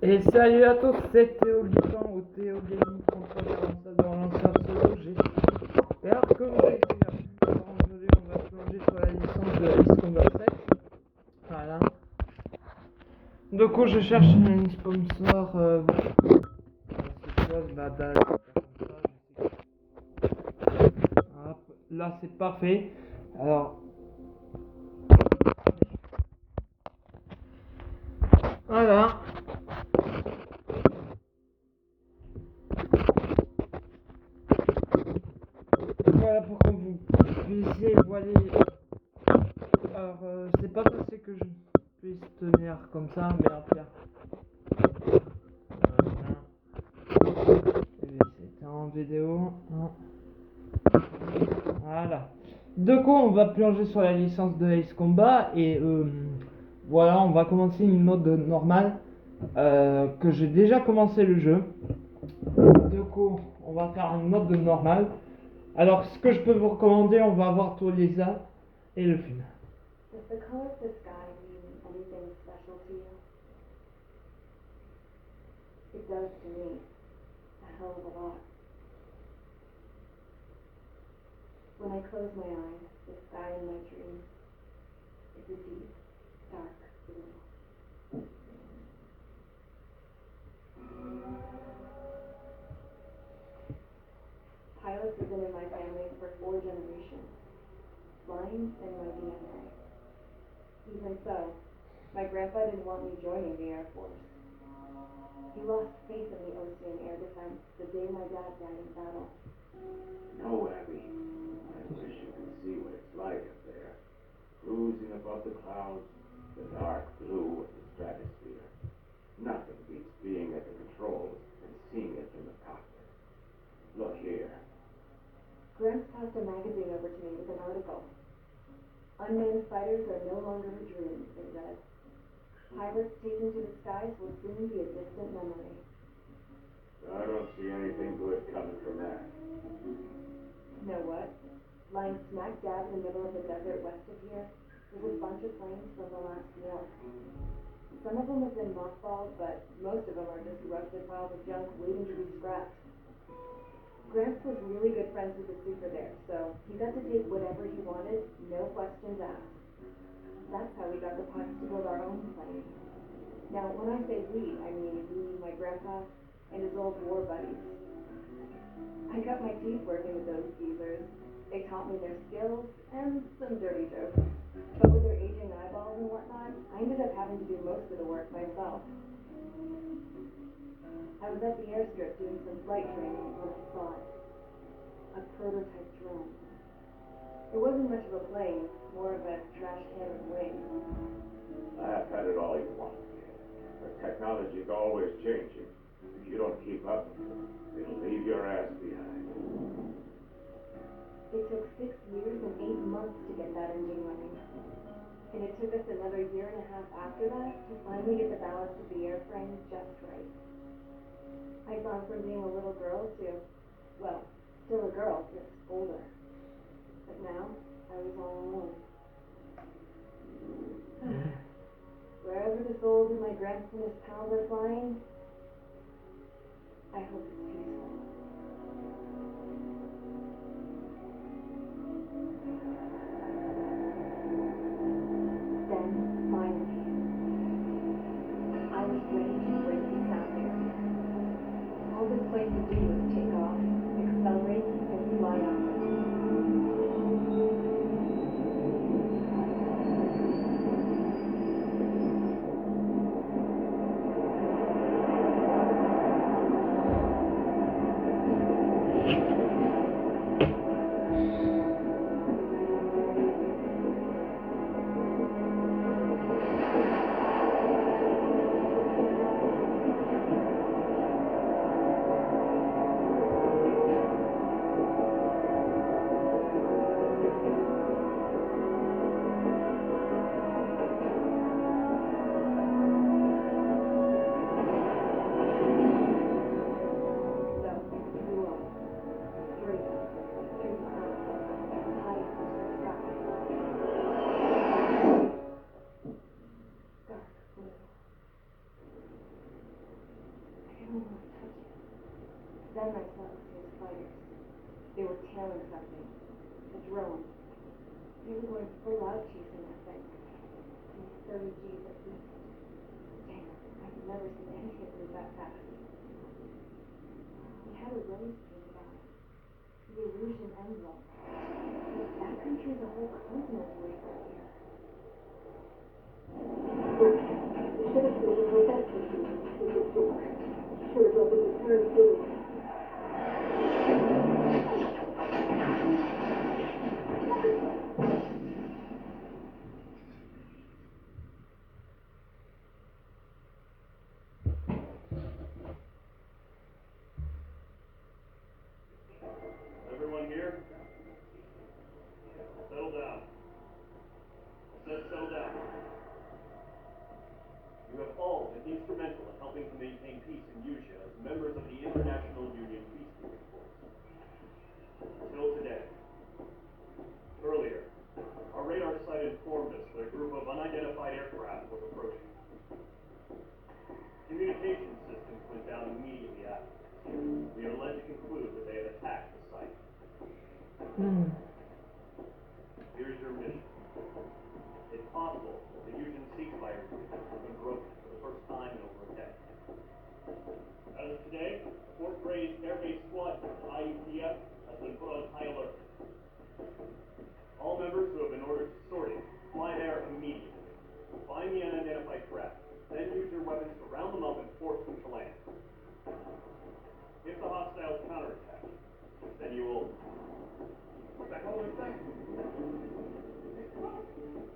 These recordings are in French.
Et salut à tous, c'est Théo Guitan ou Théo Gaming 3347 dans l'ancien pseudo. J'espère que vous allez bien. Alors aujourd'hui on va plonger sur la licence de Ace Combat 7. Voilà. Du coup je cherche un sponsor. Cette chose, la date, comme ça. Hop, là c'est parfait. Alors. Voilà. Voilà pour que vous puissiez voir. Alors c'est pas possible que je puisse tenir comme ça, mais après. C'était en vidéo. Voilà. Du coup, on va plonger sur la licence de Ace Combat et voilà, on va commencer une mode normale que j'ai déjà commencé le jeu. Du coup, on va faire une mode normale. Alors, ce que je peux vous recommander, on va voir tous les A et le film. Does the color of the sky mean anything special to you? It does to me. A hell of a lot. When I close my eyes, the sky in my dreams is a deep, dark blue. Pilots have been in my family for 4 generations. Flying's in my DNA. Even so, my grandpa didn't want me joining the Air Force. He lost faith in the ocean air defense the day my dad died in battle. No, Abby. I wish you could see what it's like up there. Cruising above the clouds, the dark blue of the stratosphere. Nothing beats being at the controls and seeing it from the cockpit. Look here. Gramps passed a magazine over to me with an article. Unmanned fighters are no longer a dream, it read. Pilots taken to the skies will soon be a distant memory. I don't see anything good coming from that. You know what? Lying smack dab in the middle of the desert west of here, there's a bunch of planes from the last war. Some of them have been mothballed, but most of them are just rusted piles of junk waiting to be scrapped. Gramps was really good friends with the super there, so he got to take whatever he wanted, no questions asked. That's how we got the parts to build our own plane. Now, when I say we, I mean me, my grandpa, and his old war buddies. I cut my teeth working with those geezers. They taught me their skills and some dirty jokes. But with their aging eyeballs and whatnot, I ended up having to do most of the work myself. I was at the airstrip doing some flight training when I saw it. A prototype drone. It wasn't much of a plane, more of a trash can of wings. Laugh at it all you want. But technology's always changing. If you don't keep up, it'll leave your ass behind. It took 6 years and 8 months to get that engine running. And it took us another year and a half after that to finally get the balance of the airframe just right. I'd gone from being a little girl to, well, still a girl, just older. But now, I was all alone. Wherever the souls of my grandson and his pals are flying, I hope it's peaceful. Then, finally, I was ready to break the sound barrier. All this plane could do was take off, accelerate, and fly out. didn't want to touch it. Then I saw the Sears fighters. They were tailing something. A drone. They were going full out chasing that thing. 30 G's at least. Damn, I've never seen anything move that fast. He had a rose painted on it. The Illusion emblem. That country's a whole continent away from here. Everyone here? Settle down. I said settle down. You have all been instrumental in helping to maintain peace in Yusha as members of the International Union Peacekeeping Force. Until today. Earlier, our radar site informed us that a group of unidentified aircraft was approaching. Communication systems went down immediately after. We are led to conclude that they had attacked the site. Here's your mission. It's possible that the Fusion ceasefire agreement has been broken for the first time in over a decade. As of today, Fort Gray's Air Base Squadron, IUPF, has been put on high alert. All members who have been ordered to sortie, fly there immediately. Find the unidentified craft, then use your weapons to round them up and force them to land. If the hostiles counterattack, then you will...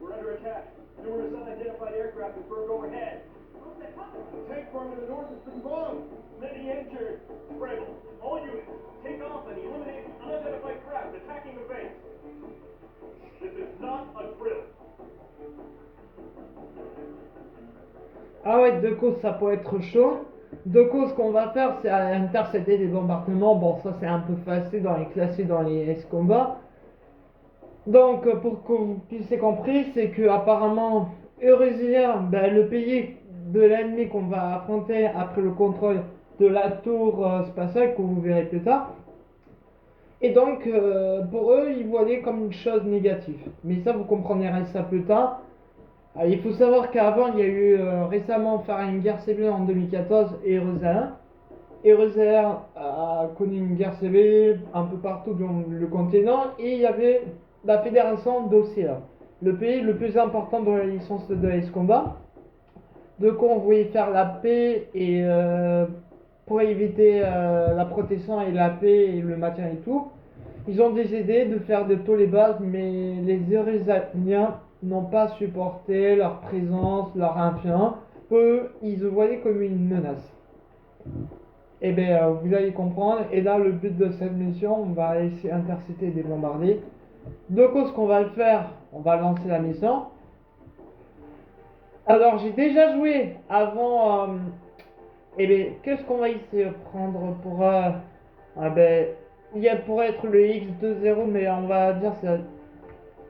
We're under attack. Numerous unidentified aircraft have burned overhead. The tank farm to the north has been bombed. Many injured. Rebel, all units, take off and eliminate the unidentified craft attacking the base. This is not a drill. Ah ouais, de cause ça peut être chaud. De cause qu'on va faire, c'est intercepter des bombardements. Bon, ça c'est un peu facile dans les classiques, dans les S-combats. Donc, pour que vous puissiez compris, c'est que apparemment, Eurizia, ben, le pays de l'ennemi qu'on va affronter après le contrôle de la tour spatiale, que vous verrez plus tard. Et donc, pour eux, ils voyaient comme une chose négative. Mais ça, vous comprendrez ça plus tard. Il faut savoir qu'avant, il y a eu récemment faire une guerre civile en 2014 et Eurozone. Eurozone a connu une guerre civile un peu partout dans le continent et il y avait la fédération d'Océa, le pays le plus important dans la licence de Ace Combat. Donc on voulait faire la paix et pour éviter la protection et la paix et le maintien et tout, ils ont décidé de faire de tous les bases, mais les Eurasiens n'ont pas supporté leur présence, leur influence. Eux, ils se voyaient comme une menace. Et bien, vous allez comprendre. Et là, le but de cette mission, on va essayer d'intercepter et de bombarder. Donc, ce qu'on va le faire, on va lancer la mission. Alors, j'ai déjà joué avant. Et bien, qu'est-ce qu'on va essayer de prendre pour. Il y a pour être le X20, mais on va dire c'est.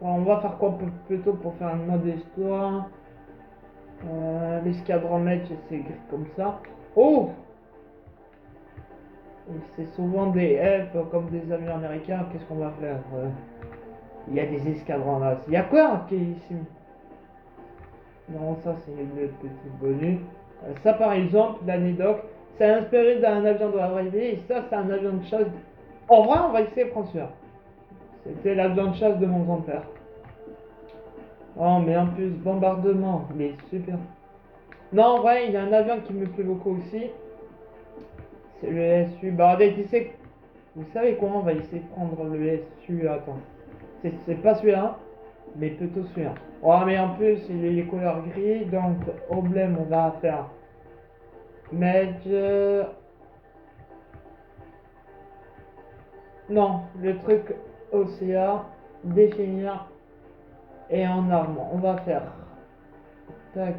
On va faire quoi plutôt pour faire un mode histoire. L'escadron match, c'est écrit comme ça. Oh! C'est souvent des F comme des avions américains. Qu'est-ce qu'on va faire? Il y a des escadrons là. Il y a quoi qui est ici? Non, ça c'est le petit bonus. Ça par exemple, l'anecdote, c'est inspiré d'un avion de la vraie vie. Et ça, c'est un avion de chasse. En vrai, on va essayer de prendre celui-là. C'était l'avion de chasse de mon grand-père. Oh, mais en plus, bombardement. Il est super. Non, en vrai, il y a un avion qui me plaît beaucoup aussi. C'est le SU. Bah, vous savez quoi? On va essayer de prendre le SU. Attends. C'est pas celui-là, mais plutôt celui-là. Oh, mais en plus, il est les couleurs gris. Donc, problème, on va faire. Major. Non, le truc OCA, définir et en arme. On va faire. Tac.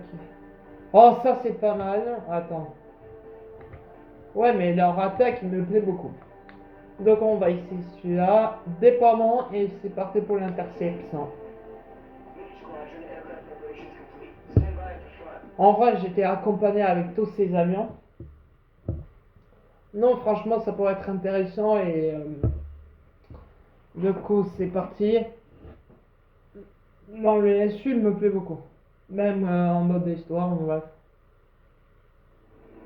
Oh, ça c'est pas mal. Attends. Ouais, mais leur attaque, il me plaît beaucoup. Donc on va essayer celui-là. Déploiement et c'est parti pour l'interception. En vrai, j'étais accompagné avec tous ces avions. Non, franchement, ça pourrait être intéressant et du coup, c'est parti. Non, le SU, il me plaît beaucoup. Même en mode histoire, bref.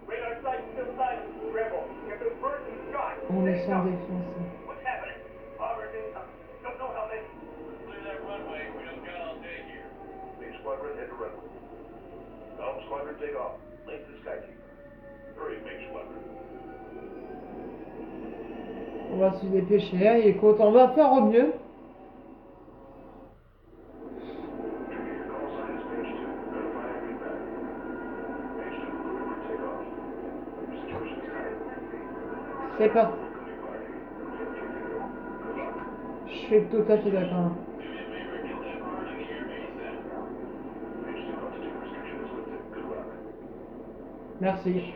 Radar sight still silent. Rebel, get those birds in the sky. On est Stay sans sharp. défense. What's happening? Power incoming. Don't know how many. Clear that runway. We don't got all day here. Main squadron head to runway. Alpha squadron take off. Link to Skykeeper. Hurry, main squadron. On va se dépêcher. Hein, écoute, on va faire au mieux. Call signs page 2. Verify and feedback. Page 2, clear for takeoff. Situation is tight. C'est parti. Incoming party. Good luck. Je suis tout à fait d'accord. Page 2 altitude restriction is lifted. Good luck. Merci. Looks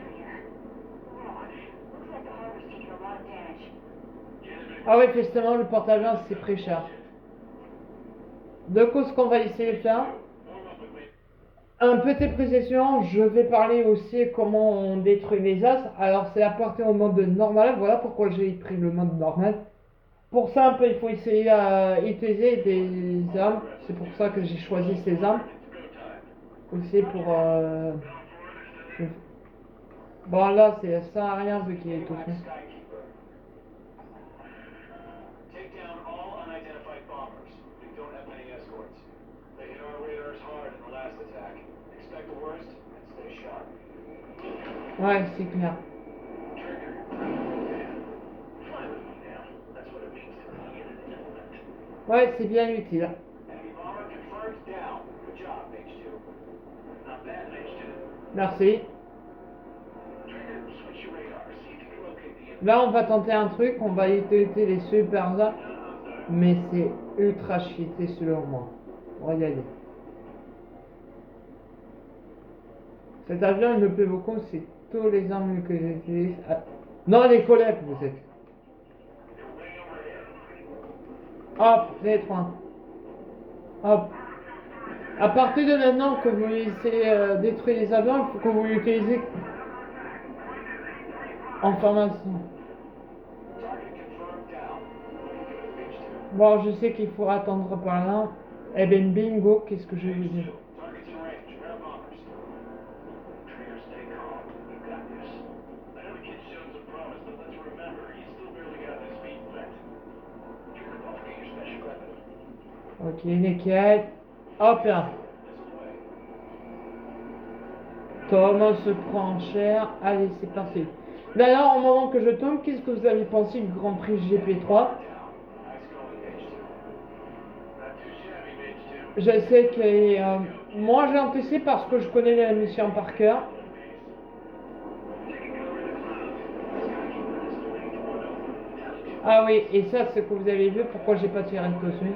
like the harbor's taking a lot of damage. Ah oui, justement, le porte-avions, c'est très cher. Du coup, ce qu'on va essayer de faire, un petit précision, je vais parler aussi comment on détruit les as. Alors, c'est la partie au mode normal. Voilà pourquoi j'ai pris le mode normal. Pour ça, un peu, il faut essayer à utiliser des armes. C'est pour ça que j'ai choisi ces armes. Aussi pour... Bon, là, ça sert à rien vu qu'il est tout fait. Take down all unidentified bombers. We don't have many escorts. They hit our radars hard in the last attack. Expect the worst and stay sharp. Ouais, c'est clair. Trigger, fly with me now. That's what it means to be in an element. Ouais, c'est bien utile. Enemy bomber confirmed down. Good job, H2. Not bad, H2. Merci. Trigger, switch your radar. See if you can locate the enemy. Là, on va tenter un truc. On va utiliser les super armes. Mais c'est ultra cheaté selon moi. Regardez. Cet avion, il me plaît beaucoup. C'est tous les armes que j'utilise. Ah. Non, les collègues, vous êtes. Hop, les trois. Hop. À partir de maintenant que vous laissez détruire les avions, il faut que vous l'utilisez en formation. Target confirmed down. H2. Bon, je sais qu'il faut attendre par là. Eh ben bingo, qu'est-ce que je vais vous dire? Target's in range. Pair of bombers. Trigger, stay calm. You got this. I know the kid's shown some promise, but let's remember, he's still barely got his feet wet. Trigger, don't forget your special weapon. Ok, nickel. Hop là. Thomas se prend cher. Allez, c'est parti. D'ailleurs, au moment que je tombe, qu'est-ce que vous avez pensé du Grand Prix GP3? Je sais que moi j'ai anticipé parce que je connais la mission par cœur. Ah oui, et ça c'est ce que vous avez vu, pourquoi j'ai pas tiré tout de suite.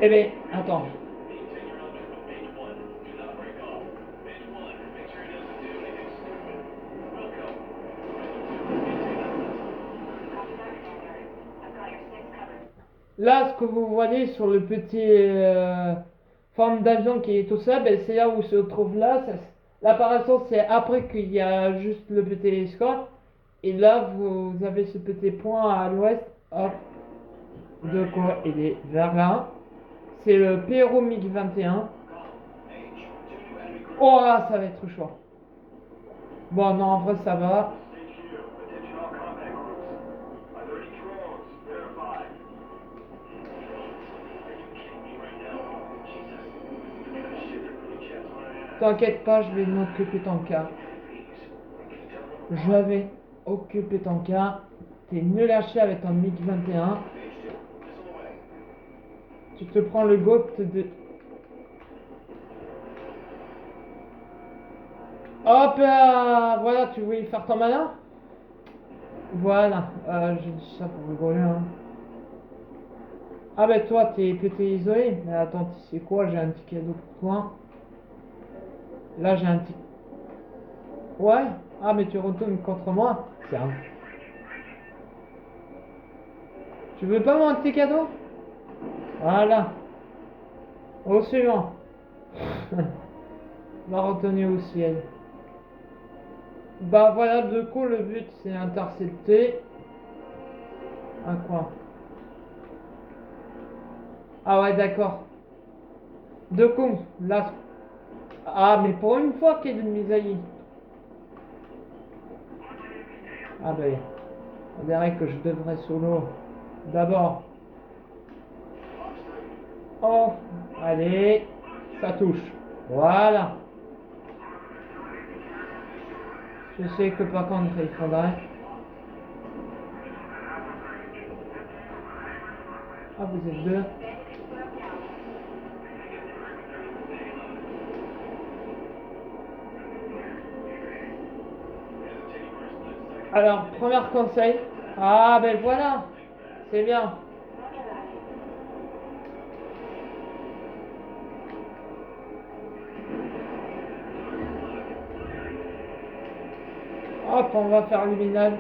Eh ben, attends. Là, ce que vous voyez sur le petit forme d'avion qui est tout ça, ben, c'est là où se trouve là. L'apparition, c'est après qu'il y a juste le petit télescope. Et là, vous avez ce petit point à l'ouest. Hop. De quoi il est vers là. C'est le Pero MiG-21. Oh, là, ça va être chaud. Bon, non, en vrai, ça va. Attention all combat groups. Are there any drones? Verify. Are you kidding me right now? Jesus. This kind of shit that really checks my ass. T'inquiète pas, je vais m'occuper ton cas. Je vais occuper ton cas. T'es nul à chier avec ton MiG-21. Tu te prends le goût de... Hop là. Voilà, tu voulais faire ton malin? Voilà, j'ai dit ça pour rigoler. Hein. Ah ben toi, t'es petit isolé. Mais attends, tu sais quoi? J'ai un petit cadeau pour toi. Là, j'ai un petit... Ouais? Ah mais tu retournes contre moi? Tiens. Tu veux pas mon petit cadeau? Voilà. Au suivant. La retenue au ciel. Bah voilà, de coup, le but c'est intercepter. À quoi? Ah ouais, d'accord. De coup, là. Ah, mais pour une fois qu'il y a une misaïe. Ah ben, on dirait que je devrais solo. D'abord. Oh, allez, ça touche. Voilà. Je sais que par contre, il faudrait. Ah, vous êtes deux. Alors, premier conseil. Ah ben voilà. C'est bien. Hop, on va faire luminal.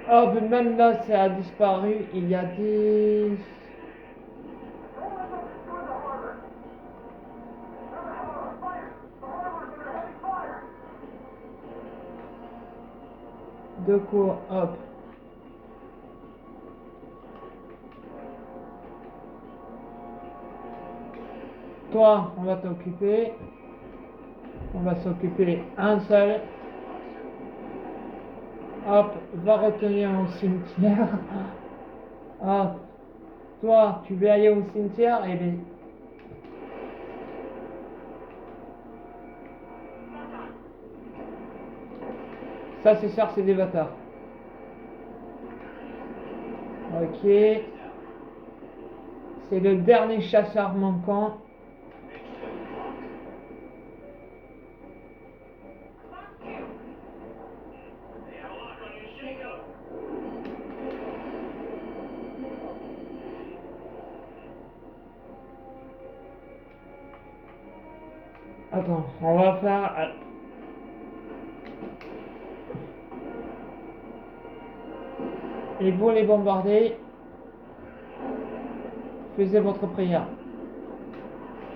Hop, même là, ça a disparu. Il y a des... Deux coups, hop. Toi, on va t'occuper. On va s'occuper un seul. Hop, va retenir au cimetière. Hop. Toi, tu veux aller au cimetière? Eh bien... Ça, c'est sûr, c'est des bâtards. Ok. C'est le dernier chasseur manquant. Attends, on va faire... Et vous les bombarder, faisez votre prière.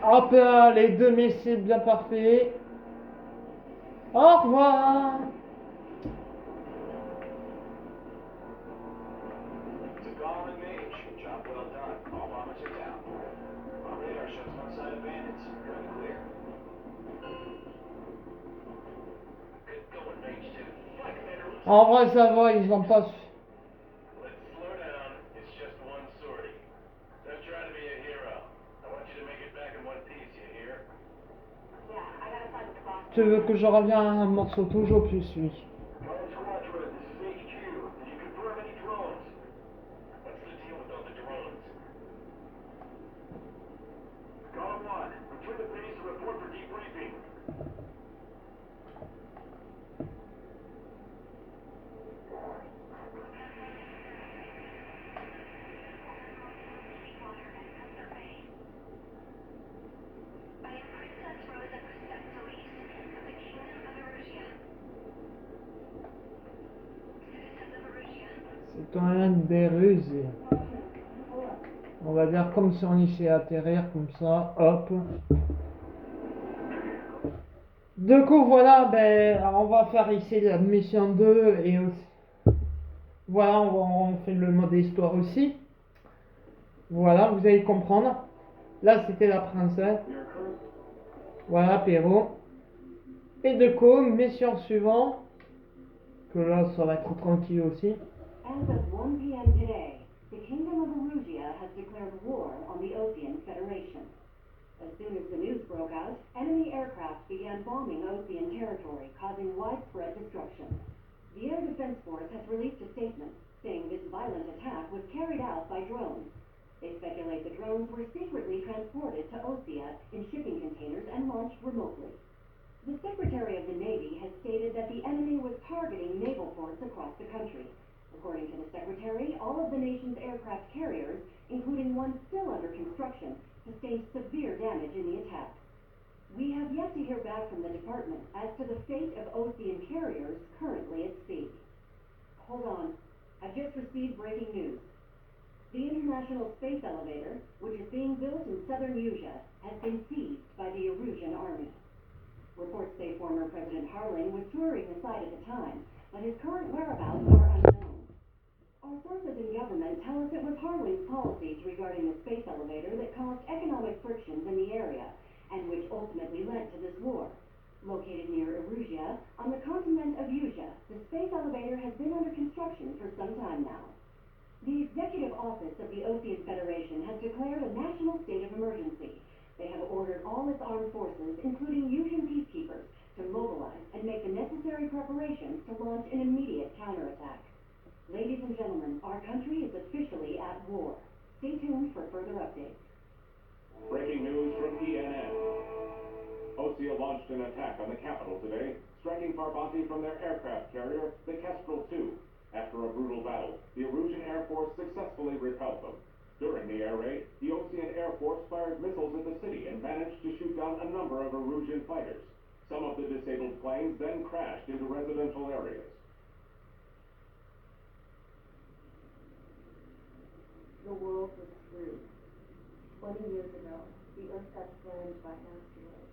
Hop là, les deux missiles bien parfaits. Au revoir. To Gall and Mage, job well done. All bombers are down. Our radar shows one side of bandits. You're in the clear. Good going, Mage 2. Flight commander, En vrai, ça va, ils ont pas... let's slow down. It's just one sortie. Don't try to be a hero. I want you to make it back in one piece, you hear? Yeah, I gotta find the boss. Tu veux que je revienne à un morceau toujours plus lui. Golden Squadron, this is HQ. Did you confirm any drones? What's the deal with all the drones? Golden 1, return to base and report for debriefing. C'est un des ruses. On va dire comme si on y sait atterrir, comme ça, hop. Du coup, voilà, ben, on va faire ici la mission 2 et aussi... Voilà, on fait le mode histoire aussi. Voilà, vous allez comprendre. Là, c'était la princesse. Voilà, Perrault. Et du coup, mission suivante. Que là, ça va être tranquille aussi. As of 1 p.m. today, the Kingdom of Erusia has declared war on the Osean Federation. As soon as the news broke out, enemy aircraft began bombing Osean territory, causing widespread destruction. The Air Defense Force has released a statement saying this violent attack was carried out by drones. They speculate the drones were secretly transported to Osea in shipping containers and launched remotely. The Secretary of the Navy has stated that the enemy was targeting naval ports across the country. According to the Secretary, all of the nation's aircraft carriers, including one still under construction, sustained severe damage in the attack. We have yet to hear back from the department as to the fate of Osean carriers currently at sea. Hold on. I've just received breaking news. The International Space Elevator, which is being built in southern Usia, has been seized by the Erusian army. Reports say former President Harling was touring the site at the time, but his current whereabouts are unknown. Our sources in government tell us it was Harling's policies regarding the space elevator that caused economic frictions in the area, and which ultimately led to this war. Located near Erusia, on the continent of Usia, the space elevator has been under construction for some time now. The Executive Office of the Ocean Federation has declared a national state of emergency. They have ordered all its armed forces, including Usian peacekeepers, to mobilize and make the necessary preparations to launch an immediate counterattack. Ladies and gentlemen, our country is officially at war. Stay tuned for further updates. Breaking news from ENN. Osea launched an attack on the capital today, striking Farbanti from their aircraft carrier, the Kestrel II. After a brutal battle, the Erusian Air Force successfully repelled them. During the air raid, the Osean Air Force fired missiles at the city and managed to shoot down a number of Erusian fighters. Some of the disabled planes then crashed into residential areas. The world was screwed. 20 years ago, the Earth got slammed by an asteroid.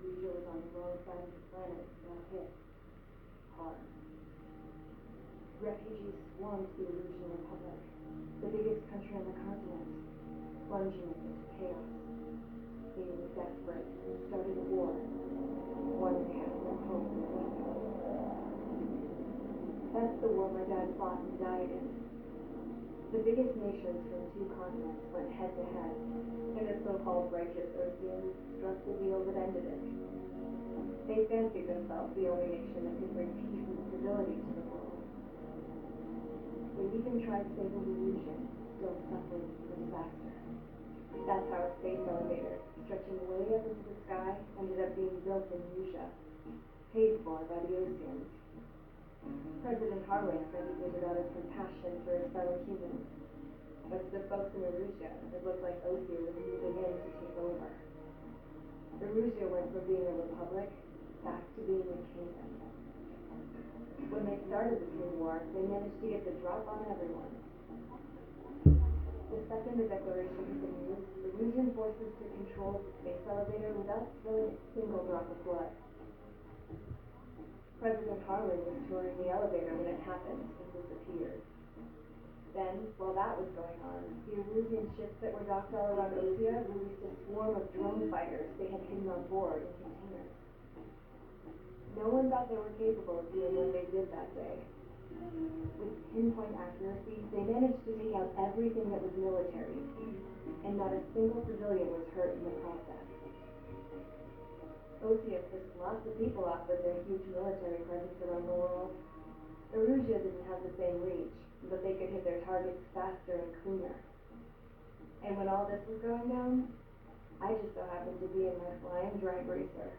Usia was on the wrong side of the planet and got hit. Hard. Refugees swarmed the Erusian Republic, the biggest country on the continent, plunging it into chaos. They were desperate and started a war. One that had no hope in the That's the war my dad fought and died in. The biggest nations from two continents went head to head, and the so-called righteous Oseans struck the deal that ended it. They fancied themselves the only nation that could bring peace and stability to the world. They even tried saving the Erusian, still suffering from disaster. That's how a space elevator, stretching way up into the sky, ended up being built in Usia, paid for by the Oseans. President Harling said he did it out of compassion for his fellow humans. But to the folks in Erusia, it looked like Osea was moving in to take over. Erusia went from being a republic back to being a kingdom. When they started the Civil War, they managed to get the drop on everyone. The second the declaration hit the news, Erusian forces took control of the space elevator without spilling a single drop of blood. President Harling was touring the elevator when it happened and disappeared. Then, while that was going on, the Erusian ships that were docked all around Osea released a swarm of drone fighters they had hidden on board in containers. No one thought they were capable of doing what they did that day. With pinpoint accuracy, they managed to take out everything that was military, and not a single civilian was hurt in the process. Osea pissed lots of people off with their huge military presence around the world. Erusia didn't have the same reach, but they could hit their targets faster and cleaner. And when all this was going down, I just so happened to be in my flying drag racer.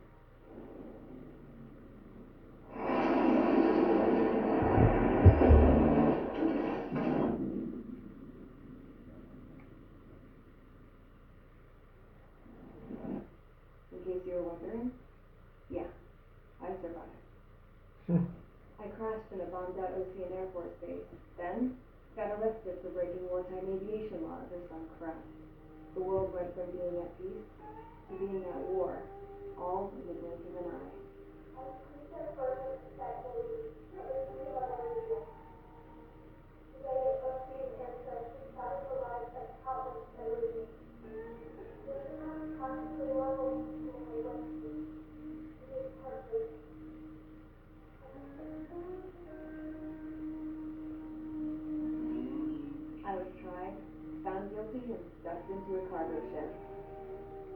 In case you were wondering, yeah, I survived. I crashed in a bombed-out Osean Air Force base, then got arrested for breaking wartime aviation laws or some crap. The world went from being at peace to being at war, all in the blink of an eye. I was tried, found guilty, and stuffed into a cargo ship.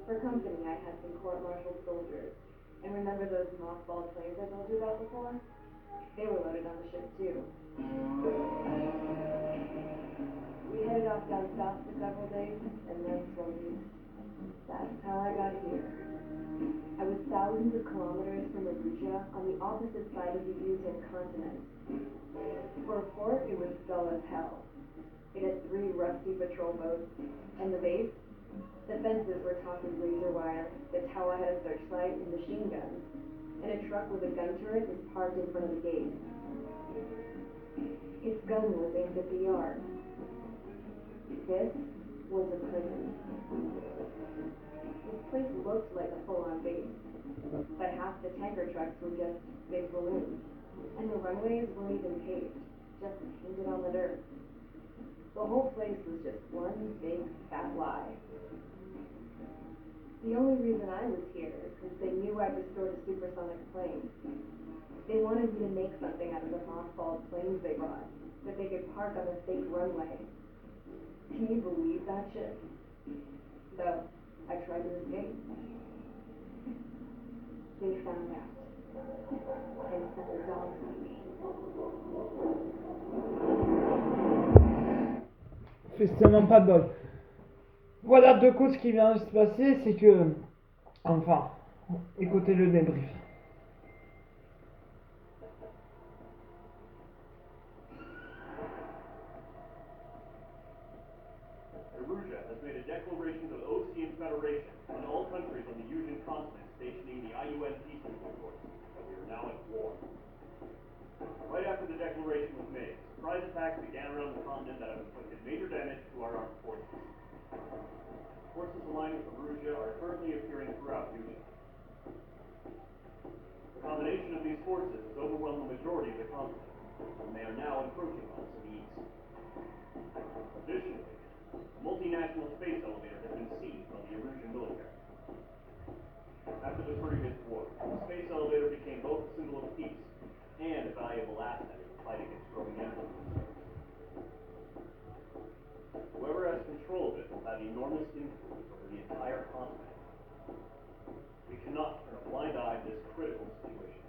For company, I had some court-martialed soldiers. And remember those mothballed planes I told you about before? They were loaded on the ship, too. We headed off down south for several days, and then swung east. That's how I got here. I was thousands of kilometers from Erusia, on the opposite side of the Usian continent. For a port, it was dull as hell. It had 3 rusty patrol boats, and the base? The fences were topped with razor wire, the tower had a searchlight and machine guns, and a truck with a gun turret was parked in front of the gate. Its gun was aimed at the yard. This was a prison. This place looked like a full-on base, but half half the tanker trucks were just big balloons. And the runways weren't even paved, just painted on the dirt. The whole place was just one big fat lie. The only reason I was here is because they knew I'd restored a supersonic plane. They wanted me to make something out of the mothballed planes they brought, that they could park on a fake runway. Can you believe that shit? Though, I tried to escape. They found out. And sent their dogs on me. C'est tellement pas de bol. Voilà, de coup, ce qui vient de se passer, c'est que... Enfin, écoutez le débrief. Erusia has made a declaration to the Ocean Federation and all countries on the Eurasian continent stationing the IUN peacekeeping force that we are now at war. Right after the declaration was made, surprise attacks began around the continent that have inflicted major damage to our armed forces. Forces aligned with Erusia are currently appearing throughout Eurasia. The combination of these forces has overwhelmed the majority of the continent, and they are now encroaching on us in the east. Additionally, a multinational space elevator has been seized by the Erusian military. After the previous war, the space elevator became both a symbol of peace and a valuable asset in the fight against growing empires. Whoever has control of it will have enormous influence over the entire continent. We cannot turn a blind eye to this critical situation.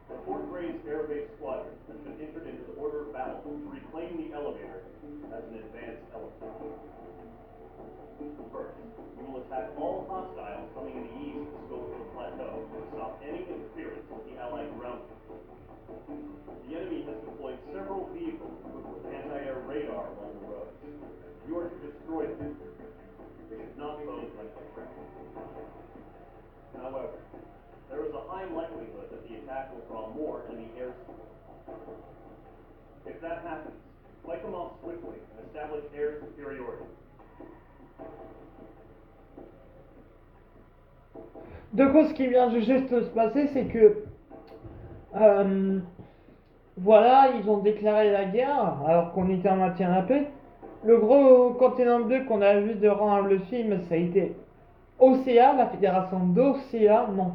The Fort Grays Air Base Squadron has been entered into the order of battle to reclaim the elevator as an advanced element. First, we will attack all hostiles coming in the east of the Schofield Plateau to stop any interference with the Allied ground troops. The enemy has deployed several vehicles equipped with anti-air radar along the roads. You are to destroy them. They should not pose much of a threat. However, there is a high likelihood that the attack will draw more enemy air support. If that happens, fight them off swiftly and establish air superiority. De coup, ce qui vient de juste se passer, c'est que... voilà, ils ont déclaré la guerre, alors qu'on était en maintien de la paix. Le gros continent bleu qu'on a vu durant le film, ça a été OCA, la fédération d'OCA, non,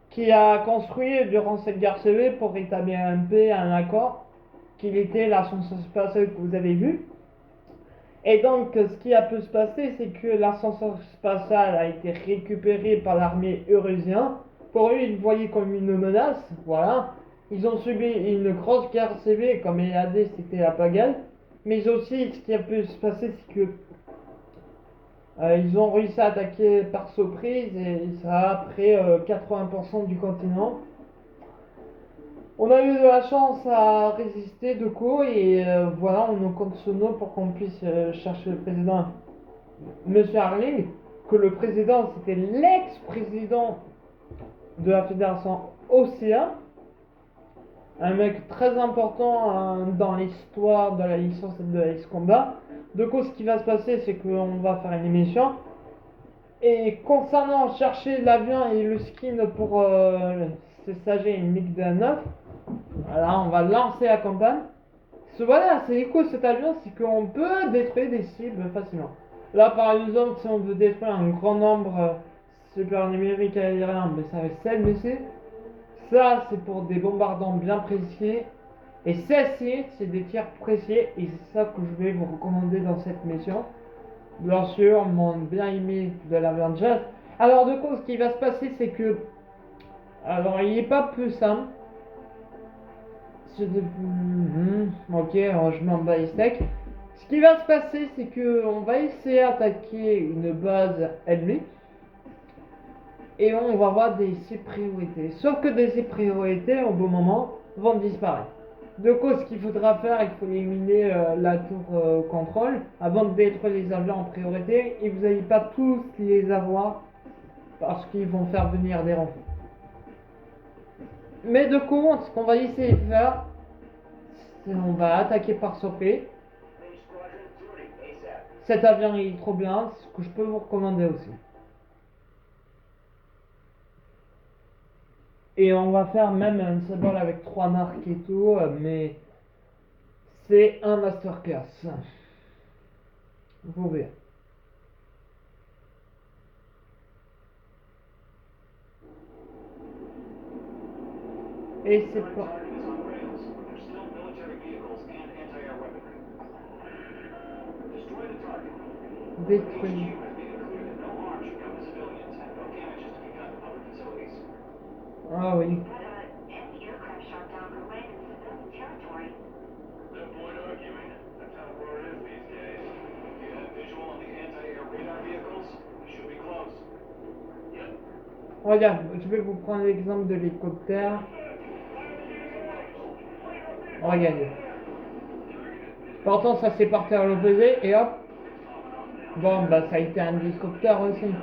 qui a construit durant cette guerre civile pour rétablir un paix, un accord, qu'il était l'ascenseur spatial que vous avez vu. Et donc, ce qui a pu se passer, c'est que l'ascenseur spatial a été récupéré par l'armée eurusienne. Pour eux, ils le voyaient comme une menace, voilà. Ils ont subi une grosse guerre civile, comme il a dit, c'était la pagaille. Mais aussi, ce qui a pu se passer, c'est que ils ont réussi à attaquer par surprise et ça a pris 80% du continent. On a eu de la chance à résister de coup et voilà, on nous compte sur nous pour qu'on puisse chercher le président Monsieur Harling, que le président c'était l'ex-président de la fédération Océan, un mec très important dans l'histoire de la licence de Ace Combat. De coup, ce qui va se passer, c'est qu'on va faire une émission. Et concernant chercher l'avion et le skin pour ce Sage MiG-9, voilà, on va lancer la campagne. Voilà, c'est cool cet avion, c'est qu'on peut détruire des cibles facilement. Là, par exemple, si on veut détruire un grand nombre super numérique aérien, mais ça va 7 missiles. Ça, c'est pour des bombardements bien précis. Et ceci, c'est des tirs précis. Et c'est ça que je vais vous recommander dans cette mission. Bien sûr, mon bien aimé de l'Avengers. Alors, de coup, ce qui va se passer, c'est que... Alors, il n'est pas plus simple. Ok, je m'en bats les steaks. Ce qui va se passer, c'est que on va essayer d'attaquer une base ennemie. Et on va avoir des priorités. Sauf que des priorités, au bon moment, vont disparaître. De coup, ce qu'il faudra faire, il faut éliminer la tour contrôle avant de détruire les avions en priorité. Et vous n'allez pas tous les avoir parce qu'ils vont faire venir des renforts. Mais de coup, ce qu'on va essayer de faire, c'est on va attaquer par surprise. Cet avion il est trop bien, c'est ce que je peux vous recommander aussi. Et on va faire même un symbole avec 3 marques et tout, mais c'est un masterclass. Vous verrez. Et c'est pas... Target is on rails. There's still military vehicles and anti-air weaponry. Destroy the target. détruit. HQ has made it clear that no harm should come to civilians and no damage is to be done to public facilities. Ah oui. Anti-aircraft shot down for landing in civilian territory. No point arguing. That's how the world is these days. Do you have visual on the anti-air radar vehicles? They should be close. Yep. Regarde, je vais vous prendre l'exemple de l'hélicoptère. Regardez. Pourtant, ça s'est parti à l'opposé et hop. Bon, bah ça a été un hélicoptère aussi.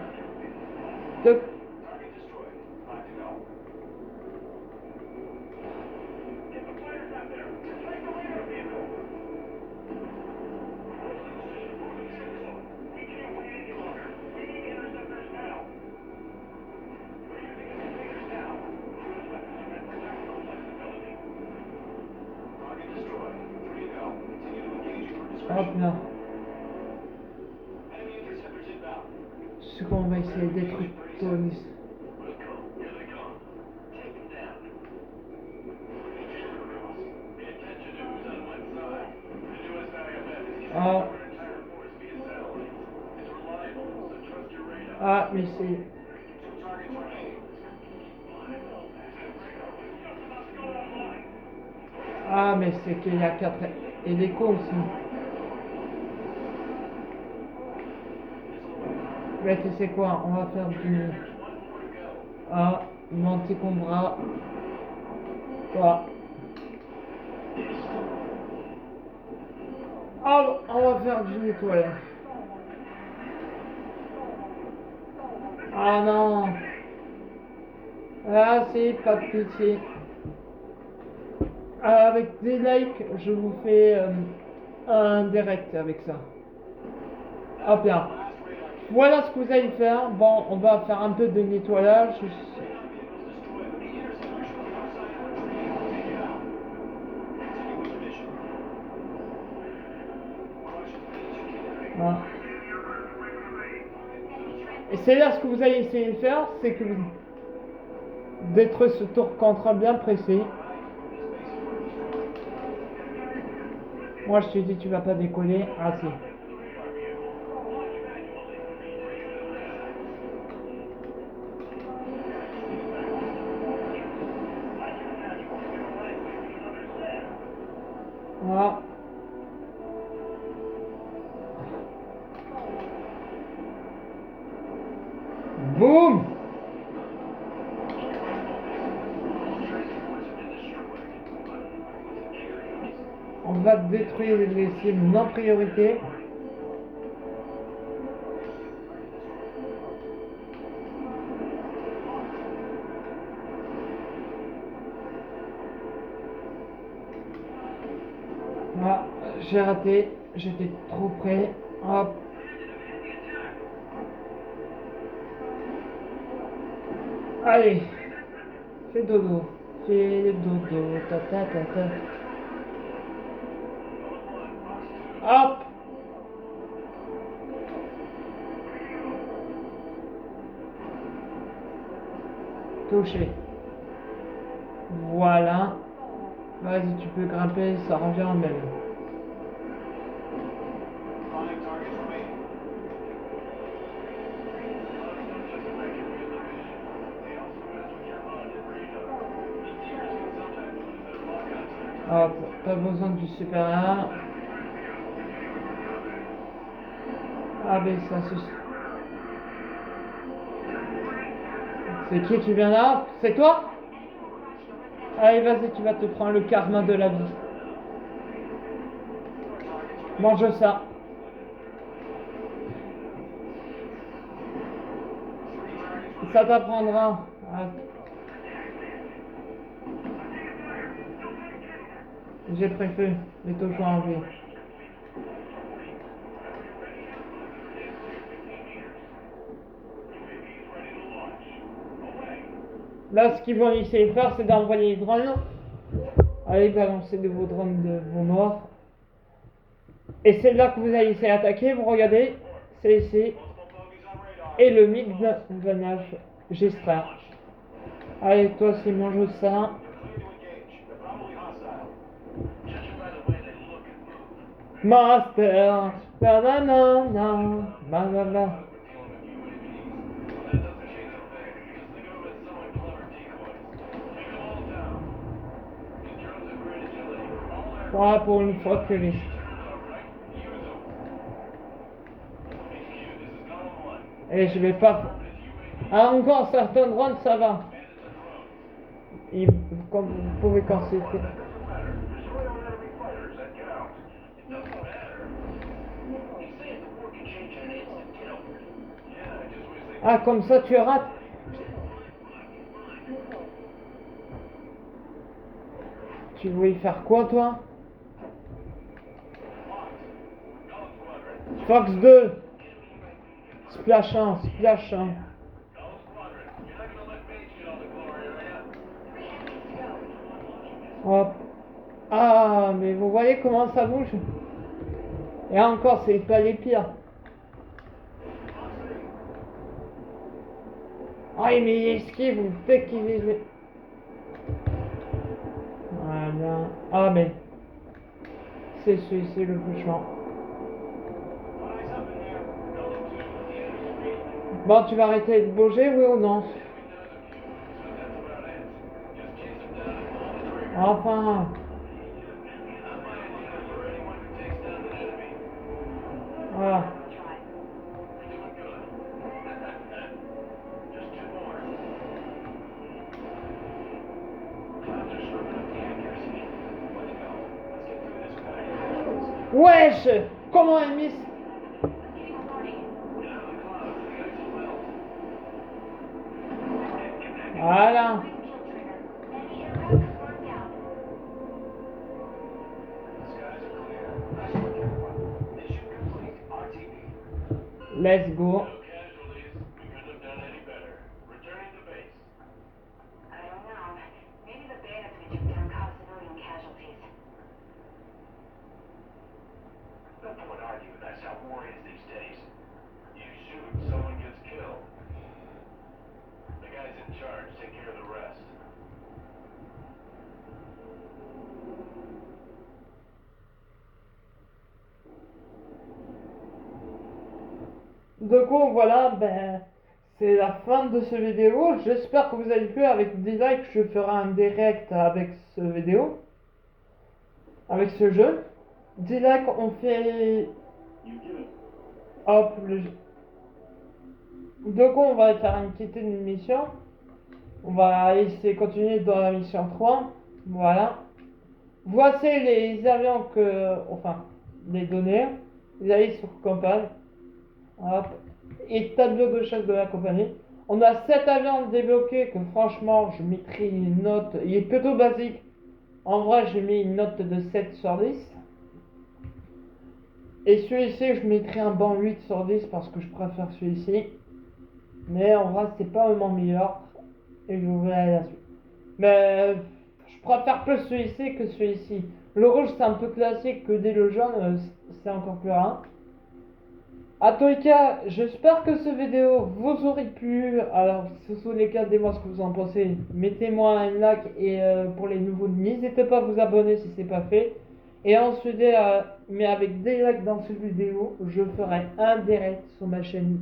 Toc. Target destroyed. Time to go. Get the fighters out there. Take the radar vehicle. We can't wait any longer. We need interceptors now. We're using indicators now. Cruise weapons have practical flexibility. Target destroyed. 3 to go. Continue to engage your Hop discretion. là. Enemy interceptors inbound. Ce qu'on va essayer de détruire tout le- Let's go. Here they come. Take them down. Pay attention to who's on what side. The newest IFF is carrying Ah. our entire force via satellite. It's reliable, so trust your radar. Ah, mais c'est... 2 targets remaining. Ah, mais c'est qu'il y a 4 hélicos aussi. Mais tu sais quoi, on va faire du... Ah, l'anticombra. Quoi. Ah, on va faire du nettoyage. Ah non. Ah si, pas de pitié. Avec des likes, je vous fais un direct avec ça. Hop là. Voilà ce que vous allez faire. Bon, on va faire un peu de nettoyage. Voilà. Et c'est là ce que vous allez essayer de faire, c'est que vous d'être ce tour contre bien pressé. Moi je te dis tu vas pas décoller. Ah si. Voilà. Boum. On va détruire les cibles non priorité. Voilà, j'ai raté, j'étais trop près. Hop. Allez, fais dodo, ta ta ta ta. Hop. Touché. Voilà. Vas-y, tu peux grimper, ça revient en même. 5 targets remaining. Hop, pas besoin du super 1. Ah ben ça suffit. C'est qui vient là? C'est toi? Allez vas-y, tu vas te prendre le karma de la vie. Mange ça. Ça t'apprendra. Ah. J'ai préféré les toujours en vie. Là, ce qu'ils vont essayer de faire, c'est d'envoyer les drones. Allez, balancer de vos drones de vos morts. Et c'est là que vous allez essayer d'attaquer. Vous regardez, c'est ici. Et le MiG-29 Gestra. Allez, toi aussi, mange ça. Master. Nanana. Nanana. Voilà pour une fois que les... Et je vais pas... Ah, encore certains drones, ça va. Comme vous pouvez consulter. Ah, comme ça tu rates. Tu voulais faire quoi, toi? Fox 2. Splash 1, Splash 1. Hop. Ah, mais vous voyez comment ça bouge? Et encore, c'est pas les pires. Ah, mais il esquive, ou peut-être qu'il est... Voilà. Ah, mais... C'est celui-ci le plus chiant. Bon, tu vas arrêter de bouger, oui ou non? Enfin. Voilà. Wesh! Comment elle mise? Voilà. Let's go. Du coup, voilà, ben, c'est la fin de ce vidéo. J'espère que vous avez plu. Avec des likes, je ferai un direct avec ce vidéo. Avec ce jeu. 10 likes, on fait... Hop, le jeu. Du coup, on va faire une petite mission. On va essayer de continuer dans la mission 3. Voilà. Voici les avions que... Enfin, les données. Vous allez sur campagne. Hop. Et tableau de chasse de la compagnie. On a 7 avions débloqués que franchement je mettrai une note. Il est plutôt basique. En vrai j'ai mis une note de 7 sur 10. Et celui-ci je mettrai un bon 8 sur 10 parce que je préfère celui-ci. Mais en vrai c'est pas vraiment meilleur. Et je vous verrai la suite. Mais je préfère plus celui-ci que celui-ci. Le rouge c'est un peu classique que dès le jaune c'est encore plus rare. À tous les cas, j'espère que cette vidéo vous aurait plu. Alors, si ce sont les cas, dites-moi ce que vous en pensez. Mettez-moi un like et pour les nouveaux, n'hésitez pas à vous abonner si ce n'est pas fait. Et ensuite, mais avec des likes dans cette vidéo, je ferai un direct sur ma chaîne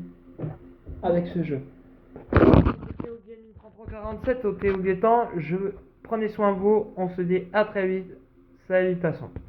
avec ce jeu. Théo Gaming 3347 au Théo Guettant. Prenez soin de vous. On se dit à très vite. Salutations.